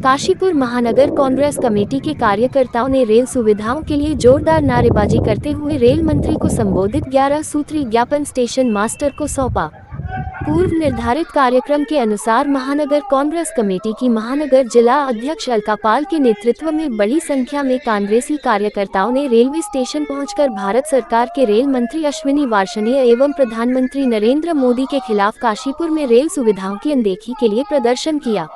काशीपुर महानगर कांग्रेस कमेटी के कार्यकर्ताओं ने रेल सुविधाओं के लिए जोरदार नारेबाजी करते हुए रेल मंत्री को संबोधित 11 सूत्री ज्ञापन स्टेशन मास्टर को सौंपा। पूर्व निर्धारित कार्यक्रम के अनुसार महानगर कांग्रेस कमेटी की महानगर जिला अध्यक्ष अलका पाल के नेतृत्व में बड़ी संख्या में कांग्रेसी कार्यकर्ताओं ने रेलवे स्टेशन पहुंचकर भारत सरकार के रेल मंत्री अश्विनी वार्ष्णेय एवं प्रधानमंत्री नरेंद्र मोदी के खिलाफ काशीपुर में रेल सुविधाओं की अनदेखी के लिए प्रदर्शन किया।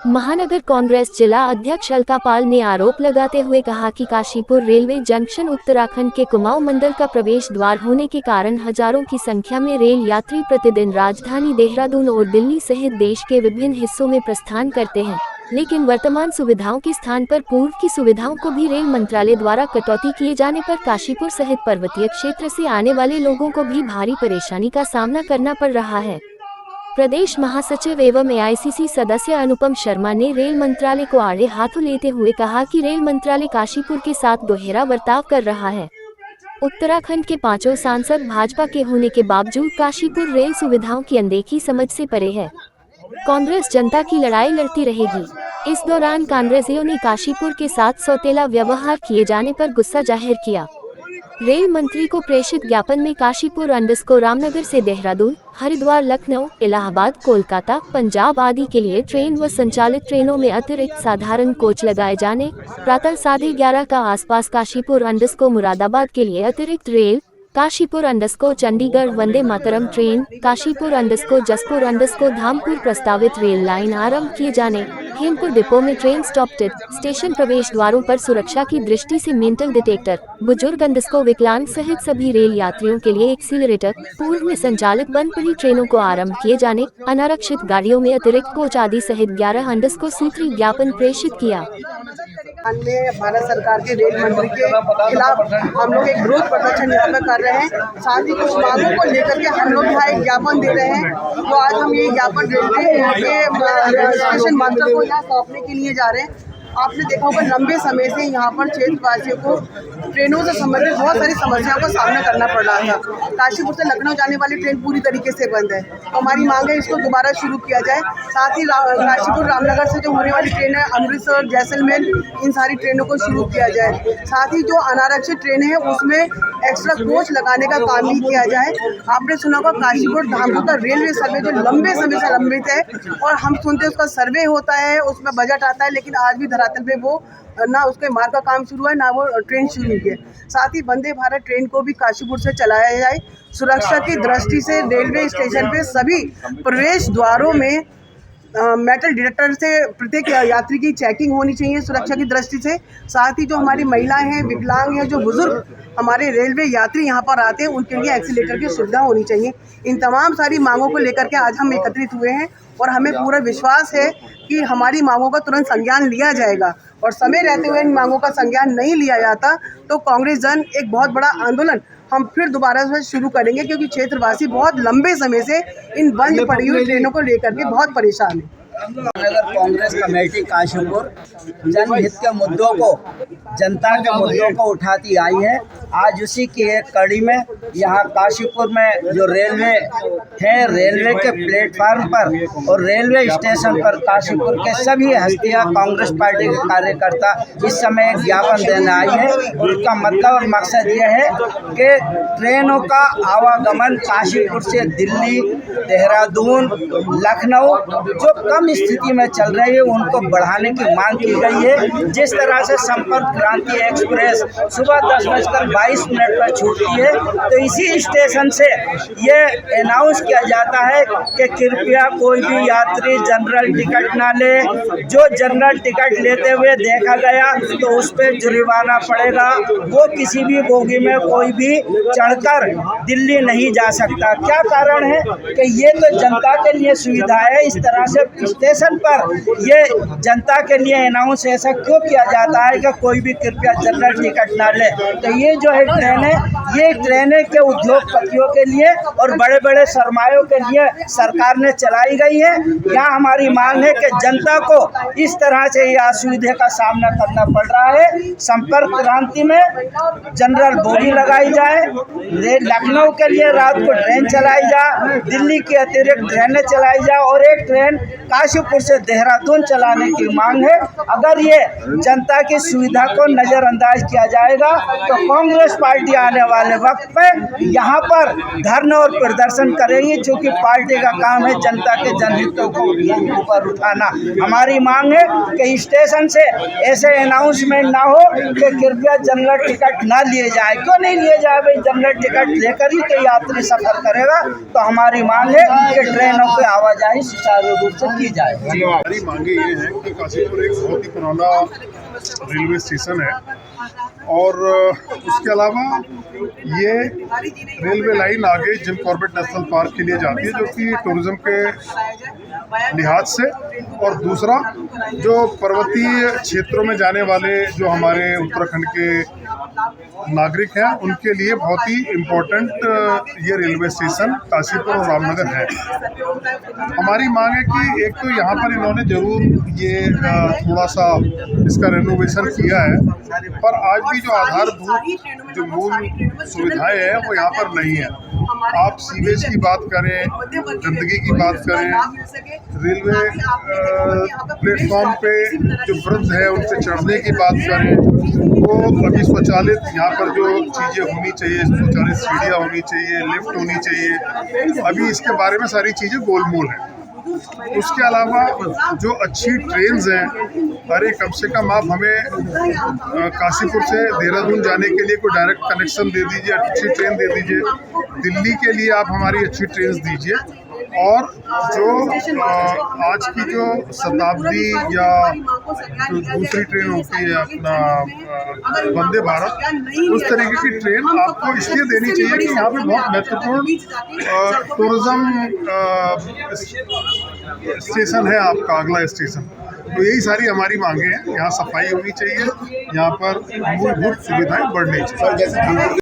महानगर कांग्रेस जिला अध्यक्ष अलका पाल ने आरोप लगाते हुए कहा कि काशीपुर रेलवे जंक्शन उत्तराखंड के कुमाऊं मंडल का प्रवेश द्वार होने के कारण हजारों की संख्या में रेल यात्री प्रतिदिन राजधानी देहरादून और दिल्ली सहित देश के विभिन्न हिस्सों में प्रस्थान करते हैं, लेकिन वर्तमान सुविधाओं के स्थान पर पूर्व की सुविधाओं को भी रेल मंत्रालय द्वारा कटौती किए जाने पर काशीपुर सहित पर्वतीय क्षेत्र से आने वाले लोगों को भी भारी परेशानी का सामना करना पड़ रहा है। प्रदेश महासचिव एवं एआईसीसी सदस्य अनुपम शर्मा ने रेल मंत्रालय को आड़े हाथों लेते हुए कहा कि रेल मंत्रालय काशीपुर के साथ दोहरा बर्ताव कर रहा है। उत्तराखंड के 5 सांसद भाजपा के होने के बावजूद काशीपुर रेल सुविधाओं की अनदेखी समझ से परे है। कांग्रेस जनता की लड़ाई लड़ती रहेगी। इस दौरान कांग्रेसियों ने काशीपुर के साथ सौतेला व्यवहार किए जाने पर गुस्सा जाहिर किया। रेल मंत्री को प्रेषित ज्ञापन में काशीपुर _ रामनगर से देहरादून, हरिद्वार, लखनऊ, इलाहाबाद, कोलकाता, पंजाब आदि के लिए ट्रेन व संचालित ट्रेनों में अतिरिक्त साधारण कोच लगाए जाने, प्रातः 11:30 का आसपास काशीपुर _ मुरादाबाद के लिए अतिरिक्त रेल, काशीपुर _ चंडीगढ़ वंदे मातरम ट्रेन, काशीपुर _ जसपुर _ धामपुर प्रस्तावित रेल लाइन आरंभ किए जाने, हेमपुर डिपो में ट्रेन स्टॉप टिट, स्टेशन प्रवेश द्वारों पर सुरक्षा की दृष्टि से मेंटल डिटेक्टर, बुजुर्ग _ विकलांग सहित सभी रेल यात्रियों के लिए एक्सीलरेटर, पूर्व में संचालित बंद पड़ी ट्रेनों को आरंभ किए जाने, अनारक्षित गाड़ियों में अतिरिक्त कोच आदि सहित 11 _ सूत्री ज्ञापन प्रेषित किया। भारत सरकार के रेल मंत्री के खिलाफ हम लोग एक विरोध प्रदर्शन यहाँ पे कर रहे हैं। साथ ही कुछ मांगों को लेकर के हम लोग यहाँ एक ज्ञापन दे रहे हैं। तो आज हम ये ज्ञापन रेलवे के स्टेशन मास्टर को यहाँ सौंपने के लिए जा रहे हैं। आपने देखा होगा लंबे समय से यहाँ पर क्षेत्रवासियों को ट्रेनों से संबंधित बहुत सारी समस्याओं का सामना करना पड़ रहा था। काशीपुर से लखनऊ जाने वाली ट्रेन पूरी तरीके से बंद है। तो हमारी मांग है इसको दोबारा शुरू किया जाए। साथ ही काशीपुर रामनगर से जो होने वाली ट्रेन है अमृतसर, जैसलमेर, इन सारी ट्रेनों को शुरू किया जाए। साथ ही जो अनारक्षित ट्रेनें हैं उसमें एक्स्ट्रा कोच लगाने का काम भी किया जाए। आपने सुना होगा काशीपुर धामपुर का रेलवे सर्वे जो लंबे समय से लंबित है और हम सुनते हैं उसका सर्वे होता है, उसमें बजट आता है, लेकिन आज भी धरातल पे वो ना उसके मार्ग का काम शुरू है ना वो ट्रेन शुरू हुई है। साथ ही वंदे भारत ट्रेन को भी काशीपुर से चलाया जाए। सुरक्षा की दृष्टि से रेलवे स्टेशन पे सभी प्रवेश द्वारों में मेटल डिटेक्टर से प्रत्येक यात्री की चेकिंग होनी चाहिए सुरक्षा की दृष्टि से। साथ ही जो हमारी महिलाएं हैं, विकलांग हैं, जो बुजुर्ग हमारे रेलवे यात्री यहाँ पर आते हैं उनके लिए एक्सीलेटर की सुविधा होनी चाहिए। इन तमाम सारी मांगों को लेकर के आज हम एकत्रित हुए हैं और हमें पूरा विश्वास है कि हमारी मांगों का तुरंत संज्ञान लिया जाएगा। और समय रहते हुए इन मांगों का संज्ञान नहीं लिया जाता तो कांग्रेस जन एक बहुत बड़ा आंदोलन हम फिर दोबारा से शुरू करेंगे, क्योंकि क्षेत्रवासी बहुत लंबे समय से इन बंद पड़ी हुई ट्रेनों को लेकर के बहुत परेशान है। महानगर कांग्रेस कमेटी काशीपुर जनहित के मुद्दों को, जनता के मुद्दों को उठाती आई है। आज उसी की एक कड़ी में यहाँ काशीपुर में जो रेलवे है, रेलवे के प्लेटफार्म पर और रेलवे स्टेशन पर काशीपुर के सभी हस्तियाँ कांग्रेस पार्टी के कार्यकर्ता इस समय एक ज्ञापन देने आई है। उसका मतलब और मकसद ये है कि ट्रेनों का आवागमन काशीपुर से दिल्ली, देहरादून, लखनऊ जो कम स्थिति में चल रही है उनको बढ़ाने की मांग की गई है। जिस तरह से संपर्क क्रांति एक्सप्रेस सुबह 10:22 पर छूटती है तो इसी स्टेशन से ये अनाउंस किया जाता है कि कृपया कोई भी यात्री जनरल टिकट ना ले। जो जनरल टिकट लेते हुए देखा गया तो उस पर जुर्माना पड़ेगा। वो किसी भी बोगी में कोई भी चढ़कर दिल्ली नहीं जा सकता। क्या कारण है कि ये तो जनता के लिए सुविधा है। इस तरह से स्टेशन पर ये जनता के लिए अनाउंस ऐसा क्यों किया जाता है कि कोई भी कृपया जनरल टिकट ना ले। तो ये जो है ट्रेन है, ये ट्रेनें के उद्योगपतियों के लिए और बड़े बड़े सरमायों के लिए सरकार ने चलाई गई है। यहाँ हमारी मांग है कि जनता को इस तरह से ये असुविधा का सामना करना पड़ रहा है। संपर्क क्रांति में जनरल बोगी लगाई जाए, लखनऊ के लिए रात को ट्रेन चलाई जाए, दिल्ली की अतिरिक्त ट्रेनें चलाई जाए और एक ट्रेन काशीपुर से देहरादून चलाने की मांग है। अगर ये जनता की सुविधा को नज़रअंदाज किया जाएगा तो कांग्रेस पार्टी आने वाले वक्त पे यहाँ पर धरना और प्रदर्शन करेगी, क्योंकि पार्टी का काम है जनता के जनहितों को ऊपर उठाना। हमारी मांग है कि स्टेशन से ऐसे अनाउंसमेंट ना हो कि कृपया जनरल टिकट ना लिए जाए। क्यों नहीं लिए जाए भाई? जनरल टिकट लेकर ही तो यात्री सफर करेगा। तो हमारी मांग है कि ट्रेनों की आवाजाही सुचारू रूप से की जाए। हमारी मांगे ये हैं कि काशीपुर एक बहुत ही पुराना रेलवे स्टेशन है और उसके अलावा ये रेलवे लाइन आगे जिम कॉर्बेट नेशनल पार्क के लिए जाती है, जो कि टूरिज्म के लिहाज से, और दूसरा जो पर्वतीय क्षेत्रों में जाने वाले जो हमारे उत्तराखंड के नागरिक हैं उनके लिए बहुत ही इम्पोर्टेंट ये रेलवे स्टेशन काशीपुर और रामनगर है। हमारी मांग है कि एक तो यहाँ पर इन्होंने ज़रूर ये थोड़ा सा इसका रेनोवेशन किया है, पर आज भी जो आधारभूत जो मूल सुविधाएं हैं वो यहाँ पर नहीं है। आप सीवेज की बात करें, गंदगी की बात करें, रेलवे प्लेटफॉर्म पे जो वृद्ध है उनसे चढ़ने की बात करें, वो अभी स्वचालित यहाँ पर जो चीज़ें होनी चाहिए, स्वचालित सीढ़ियाँ होनी चाहिए, लिफ्ट होनी चाहिए, अभी इसके बारे में सारी चीज़ें गोलमोल हैं। उसके अलावा जो अच्छी ट्रेन्स हैं, अरे कम से कम आप हमें काशीपुर से देहरादून जाने के लिए कोई डायरेक्ट कनेक्शन दे दीजिए, अच्छी ट्रेन दे दीजिए। दिल्ली के लिए आप हमारी अच्छी ट्रेन्स दीजिए। और जो आज की जो शताब्दी या जो दूसरी ट्रेन होती है अपना वंदे भारत, उस तरीके की ट्रेन आपको इसलिए देनी चाहिए कि यहाँ पे बहुत महत्वपूर्ण टूरिज्म स्टेशन है आपका अगला स्टेशन। तो यही सारी हमारी मांगे हैं। यहाँ सफाई होनी चाहिए, यहाँ पर मूलभूत सुविधाएं बढ़नी चाहिए।